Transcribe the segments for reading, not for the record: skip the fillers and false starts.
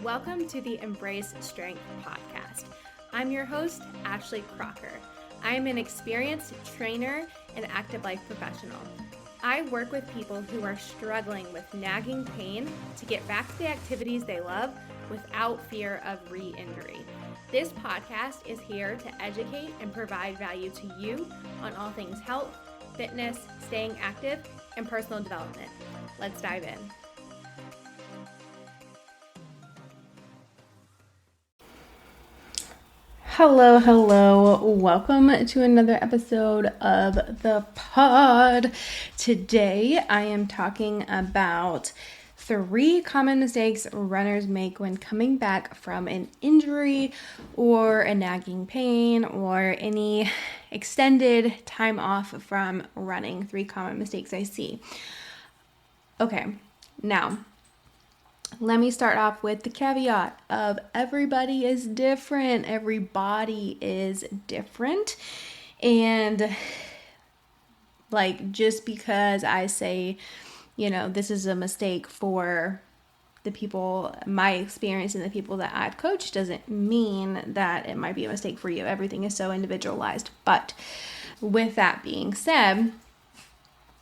Welcome to the Embrace Strength podcast. I'm your host, Ashley Crocker. I am an experienced trainer and active life professional. I work with people who are struggling with nagging pain to get back to the activities they love without fear of re-injury. This podcast is here to educate and provide value to you on all things health, fitness, staying active, and personal development. Let's dive in. Hello. Welcome to another episode of the pod. Today, I am talking about 3 common mistakes runners make when coming back from an injury or a nagging pain or any extended time off from running. 3 common mistakes I see. Okay, now, let me start off with the caveat of everybody is different. Every body is different. And just because I say, this is a mistake for the people, my experience and the people that I've coached doesn't mean that it might be a mistake for you. Everything is so individualized. But with that being said,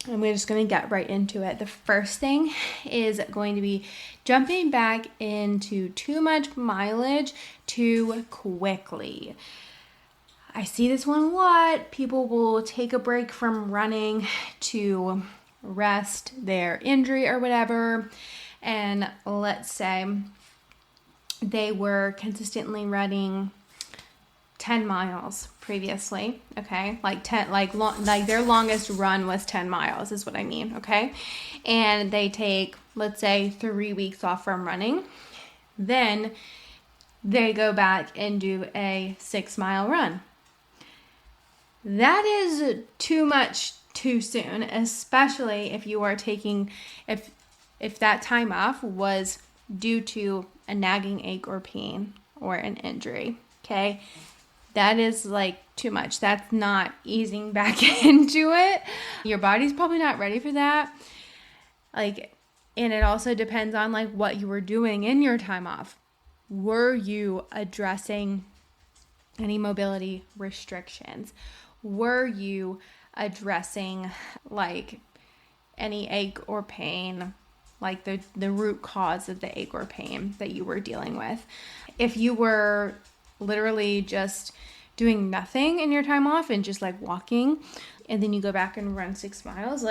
and we're just going to get right into it. The first thing is going to be jumping back into too much mileage too quickly. I see this one a lot. People will take a break from running to rest their injury or whatever. And let's say they were consistently running 10 miles previously, okay? Their longest run was 10 miles is what I mean, okay? And they take, let's say, 3 weeks off from running. Then they go back and do a 6-mile run. That is too much too soon, especially if you are taking, if that time off was due to a nagging ache or pain or an injury, okay? That is too much. That's not easing back into it. Your body's probably not ready for that. And it also depends on what you were doing in your time off. Were you addressing any mobility restrictions? Were you addressing any ache or pain, the root cause of the ache or pain that you were dealing with? If you were literally just doing nothing in your time off and just walking, and then you go back and run 6 miles,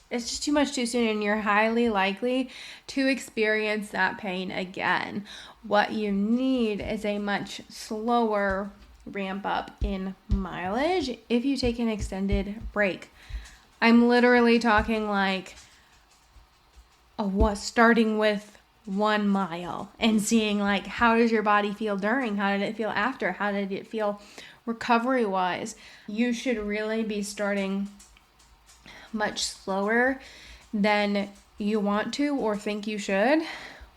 it's just too much too soon, and you're highly likely to experience that pain again. What you need is a much slower ramp up in mileage if you take an extended break. I'm literally talking starting with 1 mile and seeing how does your body feel during, how did it feel after, how did it feel recovery wise. You should really be starting much slower than you want to or think you should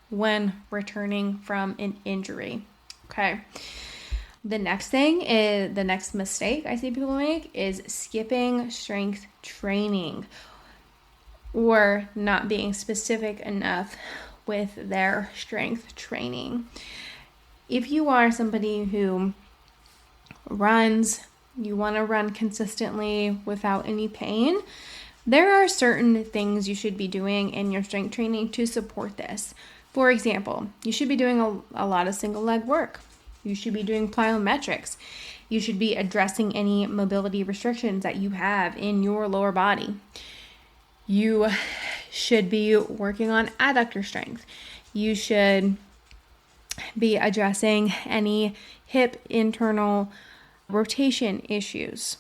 when returning from an injury. Okay. The next mistake I see people make is skipping strength training or not being specific enough with their strength training. If you are somebody who runs, you want to run consistently without any pain, there are certain things you should be doing in your strength training to support this. For example, you should be doing a lot of single leg work. You should be doing plyometrics. You should be addressing any mobility restrictions that you have in your lower body. You should be working on adductor strength. You should be addressing any hip internal rotation issues,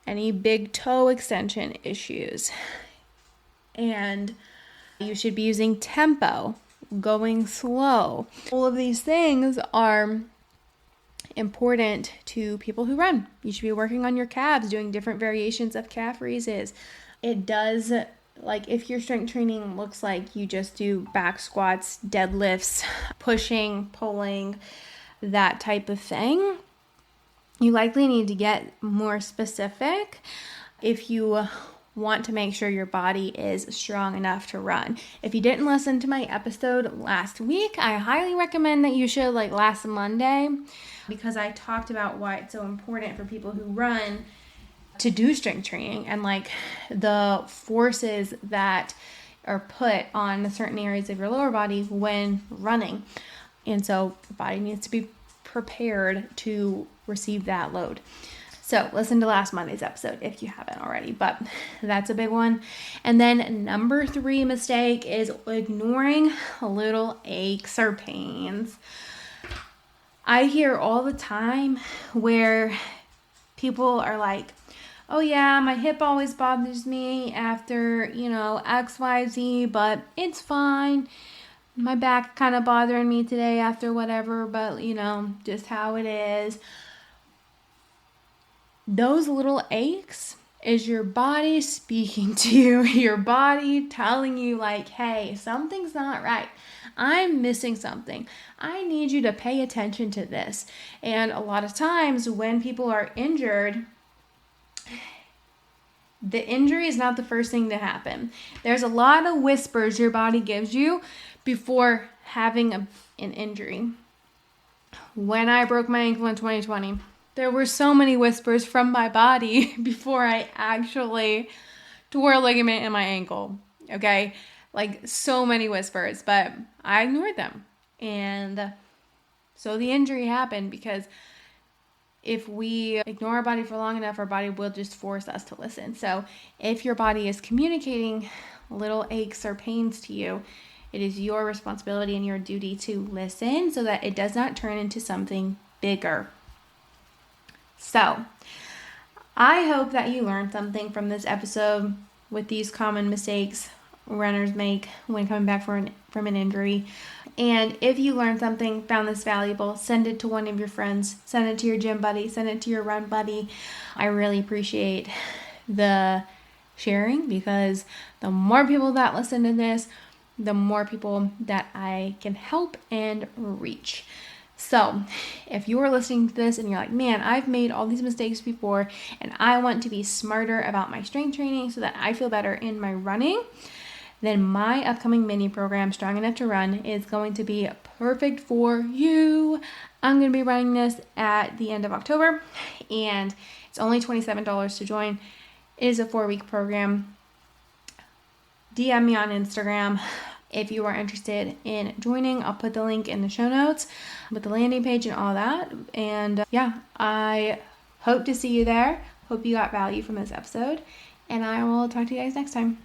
any big toe extension issues. And you should be using tempo, going slow. All of these things are important to people who run. You should be working on your calves, doing different variations of calf raises. It does, if your strength training looks like you just do back squats, deadlifts, pushing, pulling, that type of thing, you likely need to get more specific. If you want to make sure your body is strong enough to run. If you didn't listen to my episode last week, I highly recommend that you should, like last Monday, because I talked about why it's so important for people who run to do strength training and like the forces that are put on certain areas of your lower body when running. And so the body needs to be prepared to receive that load. So listen to last Monday's episode if you haven't already, but that's a big one. And then number 3 mistake is ignoring little aches or pains. I hear all the time where people are like, oh yeah, my hip always bothers me after, XYZ, but it's fine. My back kind of bothering me today after whatever, but just how it is. Those little aches is your body speaking to you, your body telling you like, hey, something's not right. I'm missing something. I need you to pay attention to this. And a lot of times when people are injured, the injury is not the first thing to happen. There's a lot of whispers your body gives you before having an injury. When I broke my ankle in 2020, there were so many whispers from my body before I actually tore a ligament in my ankle. Okay? Like so many whispers, but I ignored them. And so the injury happened because if we ignore our body for long enough, our body will just force us to listen. So if your body is communicating little aches or pains to you, it is your responsibility and your duty to listen so that it does not turn into something bigger. So I hope that you learned something from this episode with these common mistakes runners make when coming back from an injury. And if you learned something, found this valuable, send it to one of your friends, send it to your gym buddy, send it to your run buddy. I really appreciate the sharing, because the more people that listen to this, the more people that I can help and reach. So if you are listening to this and you're like, man, I've made all these mistakes before and I want to be smarter about my strength training so that I feel better in my running, then my upcoming mini program, Strong Enough to Run, is going to be perfect for you. I'm going to be running this at the end of October, and it's only $27 to join. It is a 4-week program. DM me on Instagram if you are interested in joining. I'll put the link in the show notes with the landing page and all that. And I hope to see you there. Hope you got value from this episode, and I will talk to you guys next time.